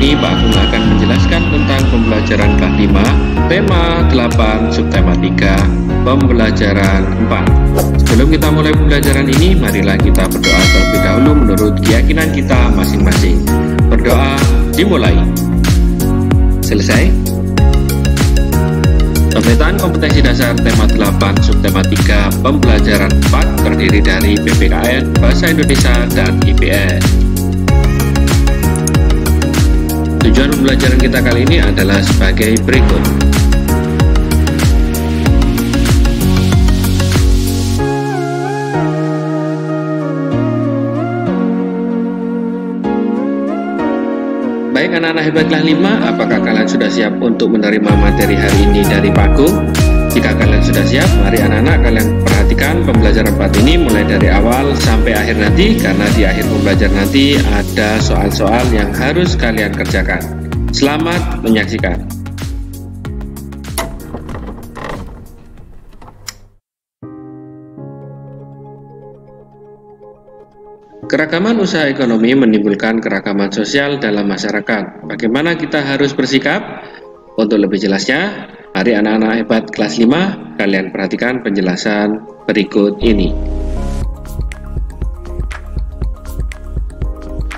ini Pak Agung akan menjelaskan tentang pembelajaran kelas 5, tema 8, subtema 3, pembelajaran 4. Sebelum kita mulai pembelajaran ini, marilah kita berdoa terlebih dahulu menurut keyakinan kita masing-masing. Berdoa dimulai. Selesai. Pemetaan kompetensi dasar tema 8, subtema 3, pembelajaran 4 terdiri dari PPKN, Bahasa Indonesia, dan IPS. Tujuan pembelajaran kita kali ini adalah sebagai berikut. Baik anak-anak hebat kelas 5, apakah kalian sudah siap untuk menerima materi hari ini dari Pak Agung? Jika kalian sudah siap, mari anak-anak kalian perhatikan pembelajaran 4 ini mulai dari awal sampai akhir nanti, karena di akhir pembelajaran nanti ada soal-soal yang harus kalian kerjakan. Selamat menyaksikan. Keragaman usaha ekonomi menimbulkan keragaman sosial dalam masyarakat. Bagaimana kita harus bersikap? Untuk lebih jelasnya, mari anak-anak hebat kelas 5, kalian perhatikan penjelasan berikut ini.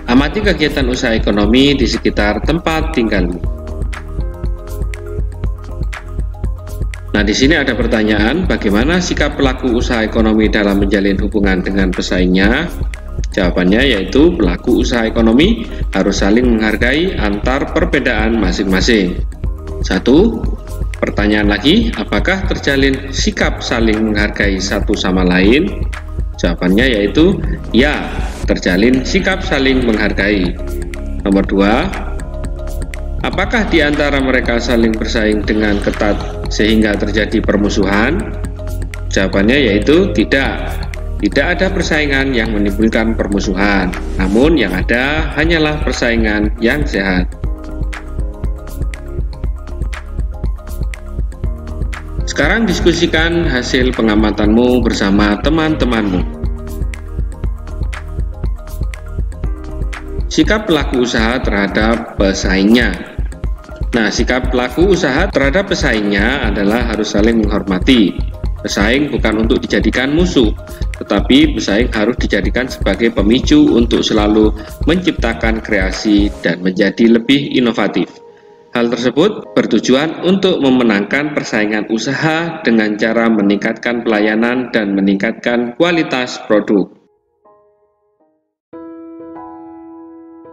Amati kegiatan usaha ekonomi di sekitar tempat tinggalmu. Nah, di sini ada pertanyaan, bagaimana sikap pelaku usaha ekonomi dalam menjalin hubungan dengan pesaingnya? Jawabannya yaitu pelaku usaha ekonomi harus saling menghargai antar perbedaan masing-masing. 1. Pertanyaan lagi, apakah terjalin sikap saling menghargai satu sama lain? Jawabannya yaitu ya, terjalin sikap saling menghargai. Nomor 2, apakah di antara mereka saling bersaing dengan ketat sehingga terjadi permusuhan? Jawabannya yaitu tidak. Tidak ada persaingan yang menimbulkan permusuhan, namun yang ada hanyalah persaingan yang sehat. Sekarang diskusikan hasil pengamatanmu bersama teman-temanmu. Sikap pelaku usaha terhadap pesaingnya. Nah, sikap pelaku usaha terhadap pesaingnya adalah harus saling menghormati. Pesaing bukan untuk dijadikan musuh, tetapi pesaing harus dijadikan sebagai pemicu untuk selalu menciptakan kreasi dan menjadi lebih inovatif. Hal tersebut bertujuan untuk memenangkan persaingan usaha dengan cara meningkatkan pelayanan dan meningkatkan kualitas produk.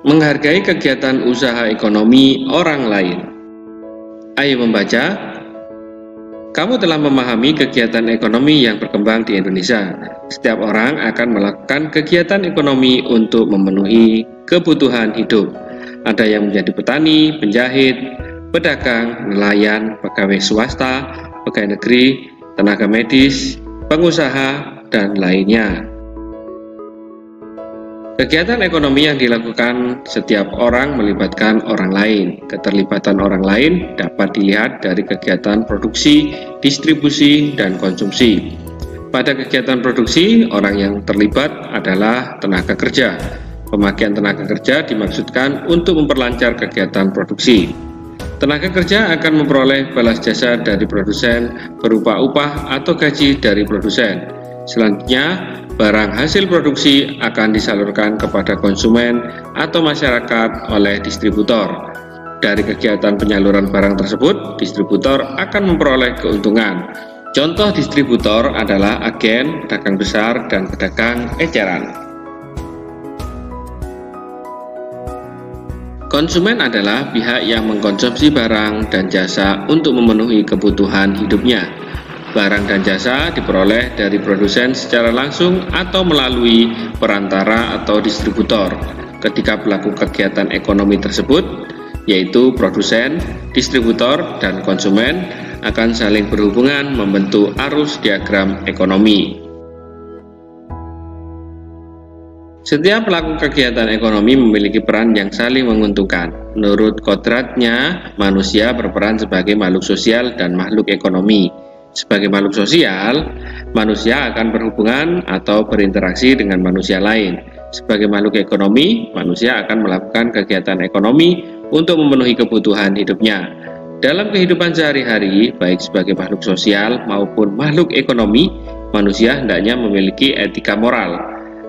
Menghargai kegiatan usaha ekonomi orang lain. Ayo membaca. Kamu telah memahami kegiatan ekonomi yang berkembang di Indonesia. Setiap orang akan melakukan kegiatan ekonomi untuk memenuhi kebutuhan hidup. Ada yang menjadi petani, penjahit, pedagang, nelayan, pegawai swasta, pegawai negeri, tenaga medis, pengusaha, dan lainnya. Kegiatan ekonomi yang dilakukan setiap orang melibatkan orang lain. Keterlibatan orang lain dapat dilihat dari kegiatan produksi, distribusi, dan konsumsi. Pada kegiatan produksi, orang yang terlibat adalah tenaga kerja. Pemakaian tenaga kerja dimaksudkan untuk memperlancar kegiatan produksi. Tenaga kerja akan memperoleh balas jasa dari produsen berupa upah atau gaji dari produsen. Selanjutnya, barang hasil produksi akan disalurkan kepada konsumen atau masyarakat oleh distributor. Dari kegiatan penyaluran barang tersebut, distributor akan memperoleh keuntungan. Contoh distributor adalah agen, pedagang besar, dan pedagang eceran. Konsumen adalah pihak yang mengkonsumsi barang dan jasa untuk memenuhi kebutuhan hidupnya. Barang dan jasa diperoleh dari produsen secara langsung atau melalui perantara atau distributor. Ketika pelaku kegiatan ekonomi tersebut, yaitu produsen, distributor, dan konsumen, akan saling berhubungan membentuk arus diagram ekonomi. Setiap pelaku kegiatan ekonomi memiliki peran yang saling menguntungkan. Menurut kodratnya, manusia berperan sebagai makhluk sosial dan makhluk ekonomi. Sebagai makhluk sosial, manusia akan berhubungan atau berinteraksi dengan manusia lain. Sebagai makhluk ekonomi, manusia akan melakukan kegiatan ekonomi untuk memenuhi kebutuhan hidupnya. Dalam kehidupan sehari-hari, baik sebagai makhluk sosial maupun makhluk ekonomi, manusia hendaknya memiliki etika moral.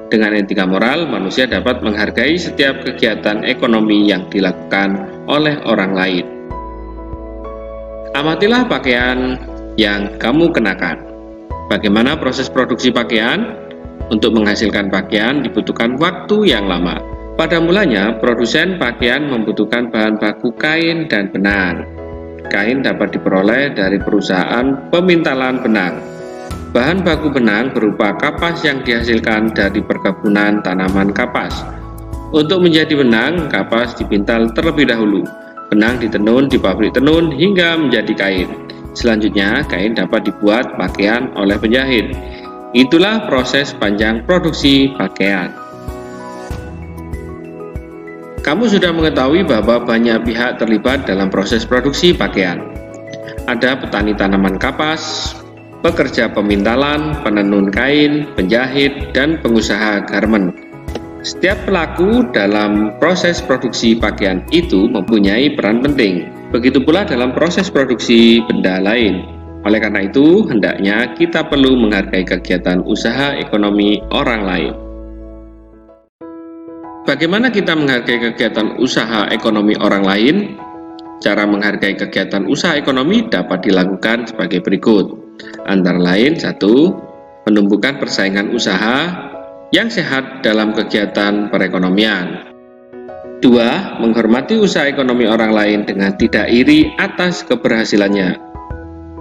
Dengan etika moral, manusia dapat menghargai setiap kegiatan ekonomi yang dilakukan oleh orang lain. Amatilah pakaian yang kamu kenakan. Bagaimana proses produksi pakaian? Untuk menghasilkan pakaian dibutuhkan waktu yang lama. Pada mulanya, produsen pakaian membutuhkan bahan baku kain dan benang. Kain dapat diperoleh dari perusahaan pemintalan benang. Bahan baku benang berupa kapas yang dihasilkan dari perkebunan tanaman kapas. Untuk menjadi benang, kapas dipintal terlebih dahulu. Benang ditenun di pabrik tenun hingga menjadi kain. Selanjutnya, kain dapat dibuat pakaian oleh penjahit. Itulah proses panjang produksi pakaian. Kamu sudah mengetahui bahwa banyak pihak terlibat dalam proses produksi pakaian. Ada petani tanaman kapas, pekerja pemintalan, penenun kain, penjahit, dan pengusaha garmen. Setiap pelaku dalam proses produksi pakaian itu mempunyai peran penting. Begitu pula dalam proses produksi benda lain. Oleh karena itu, hendaknya kita perlu menghargai kegiatan usaha ekonomi orang lain. Bagaimana kita menghargai kegiatan usaha ekonomi orang lain? Cara menghargai kegiatan usaha ekonomi dapat dilakukan sebagai berikut. Antara lain, 1. Menumbuhkan persaingan usaha yang sehat dalam kegiatan perekonomian. 2. Menghormati usaha ekonomi orang lain dengan tidak iri atas keberhasilannya.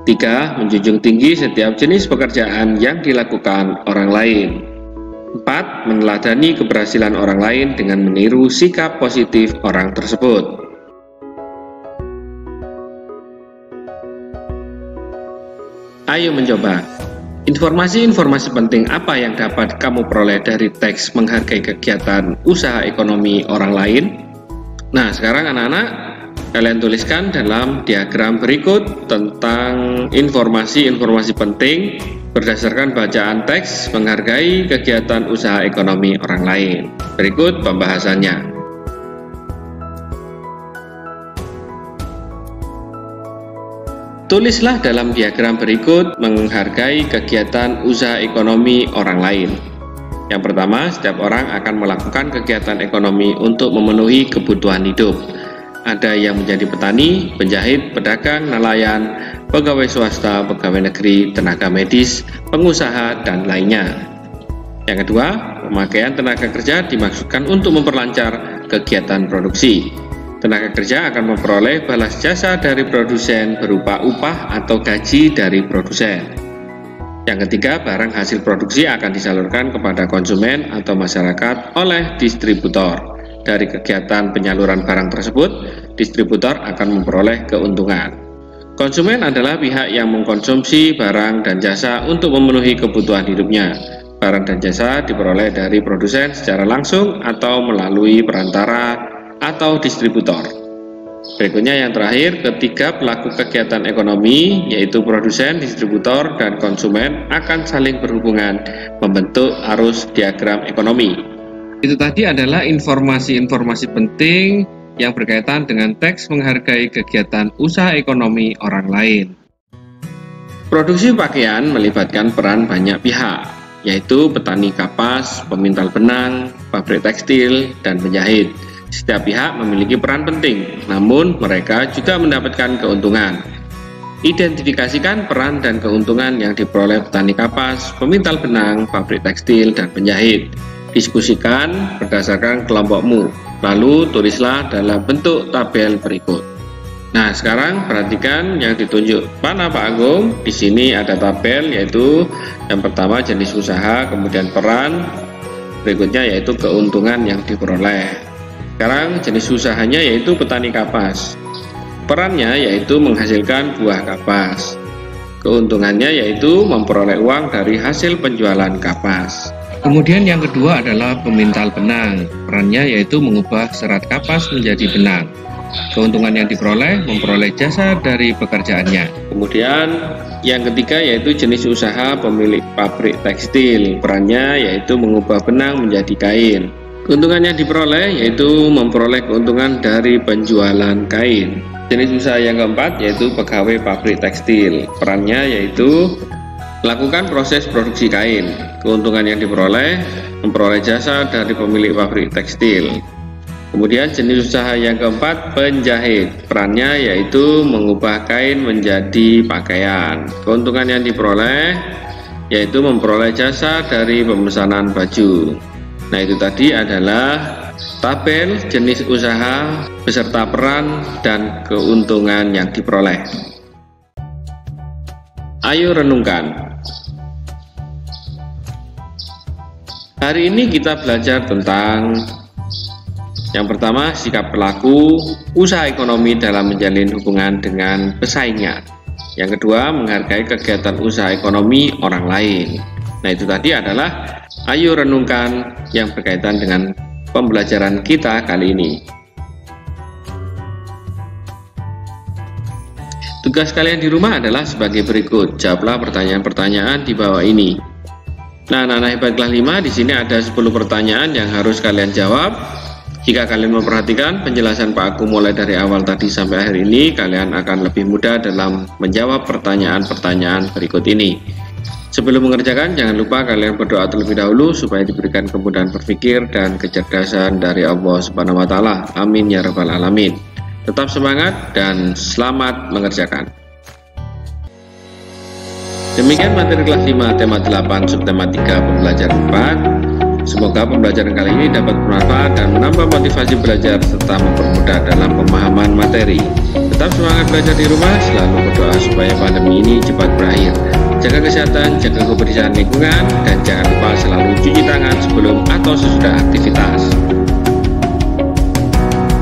3. Menjunjung tinggi setiap jenis pekerjaan yang dilakukan orang lain. 4. Meneladani keberhasilan orang lain dengan meniru sikap positif orang tersebut. Ayo mencoba. Informasi-informasi penting apa yang dapat kamu peroleh dari teks menghargai kegiatan usaha ekonomi orang lain? Nah, sekarang anak-anak, kalian tuliskan dalam diagram berikut tentang informasi-informasi penting berdasarkan bacaan teks menghargai kegiatan usaha ekonomi orang lain. Berikut pembahasannya. Tulislah dalam diagram berikut menghargai kegiatan usaha ekonomi orang lain. Yang pertama, setiap orang akan melakukan kegiatan ekonomi untuk memenuhi kebutuhan hidup. Ada yang menjadi petani, penjahit, pedagang, nelayan, pegawai swasta, pegawai negeri, tenaga medis, pengusaha, dan lainnya. Yang kedua, pemakaian tenaga kerja dimaksudkan untuk memperlancar kegiatan produksi. Tenaga kerja akan memperoleh balas jasa dari produsen berupa upah atau gaji dari produsen. Yang ketiga, barang hasil produksi akan disalurkan kepada konsumen atau masyarakat oleh distributor. Dari kegiatan penyaluran barang tersebut, distributor akan memperoleh keuntungan. Konsumen adalah pihak yang mengkonsumsi barang dan jasa untuk memenuhi kebutuhan hidupnya. Barang dan jasa diperoleh dari produsen secara langsung atau melalui perantara atau distributor. Berikutnya yang terakhir, ketiga pelaku kegiatan ekonomi yaitu produsen, distributor, dan konsumen akan saling berhubungan membentuk arus diagram ekonomi. Itu tadi adalah informasi-informasi penting yang berkaitan dengan teks menghargai kegiatan usaha ekonomi orang lain. Produksi pakaian melibatkan peran banyak pihak, yaitu petani kapas, pemintal benang, pabrik tekstil, dan penjahit. Setiap pihak memiliki peran penting, namun mereka juga mendapatkan keuntungan. Identifikasikan peran dan keuntungan yang diperoleh petani kapas, pemintal benang, pabrik tekstil, dan penjahit. Diskusikan berdasarkan kelompokmu, lalu tulislah dalam bentuk tabel berikut. Nah, sekarang perhatikan yang ditunjuk mana Pak Agung. Di sini ada tabel, yaitu yang pertama jenis usaha, kemudian peran, berikutnya yaitu keuntungan yang diperoleh. Sekarang jenis usahanya yaitu petani kapas. Perannya yaitu menghasilkan buah kapas. Keuntungannya yaitu memperoleh uang dari hasil penjualan kapas. Kemudian yang kedua adalah pemintal benang. Perannya yaitu mengubah serat kapas menjadi benang. Keuntungan yang diperoleh memperoleh jasa dari pekerjaannya. Kemudian yang ketiga yaitu jenis usaha pemilik pabrik tekstil. Perannya yaitu mengubah benang menjadi kain. Keuntungan yang diperoleh yaitu memperoleh keuntungan dari penjualan kain. Jenis usaha yang keempat yaitu pegawai pabrik tekstil. Perannya yaitu melakukan proses produksi kain. Keuntungan yang diperoleh memperoleh jasa dari pemilik pabrik tekstil. Kemudian jenis usaha yang keempat penjahit. Perannya yaitu mengubah kain menjadi pakaian. Keuntungan yang diperoleh yaitu memperoleh jasa dari pemesanan baju. Nah, itu tadi adalah tabel jenis usaha beserta peran dan keuntungan yang diperoleh. Ayo renungkan. Hari ini kita belajar tentang yang pertama, sikap pelaku usaha ekonomi dalam menjalin hubungan dengan pesaingnya. Yang kedua, menghargai kegiatan usaha ekonomi orang lain. Nah, itu tadi adalah ayo renungkan yang berkaitan dengan pembelajaran kita kali ini. Tugas kalian di rumah adalah sebagai berikut. Jawablah pertanyaan-pertanyaan di bawah ini. Nah, anak-anak hebat kelas 5, di sini ada 10 pertanyaan yang harus kalian jawab. Jika kalian memperhatikan penjelasan Pak Aku mulai dari awal tadi sampai akhir ini, kalian akan lebih mudah dalam menjawab pertanyaan-pertanyaan berikut ini. Sebelum mengerjakan, jangan lupa kalian berdoa terlebih dahulu supaya diberikan kemudahan berpikir dan kecerdasan dari Allah Subhanahu wa Ta'ala. Amin ya Rabbal 'Alamin. Tetap semangat dan selamat mengerjakan. Demikian materi kelas 5 tema 8 subtema 3 pembelajaran 4. Semoga pembelajaran kali ini dapat bermanfaat dan menambah motivasi belajar serta mempermudah dalam pemahaman materi. Tetap semangat belajar di rumah, selalu berdoa supaya pandemi ini cepat berakhir. Jaga kesehatan, jaga kebersihan lingkungan, dan jangan lupa selalu cuci tangan sebelum atau sesudah aktivitas.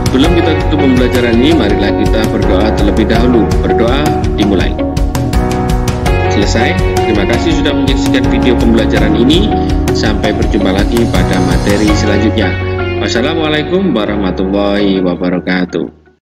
Sebelum kita tutup pembelajaran ini, marilah kita berdoa terlebih dahulu. Berdoa dimulai. Selesai. Terima kasih sudah menyaksikan video pembelajaran ini. Sampai berjumpa lagi pada materi selanjutnya. Wassalamualaikum warahmatullahi wabarakatuh.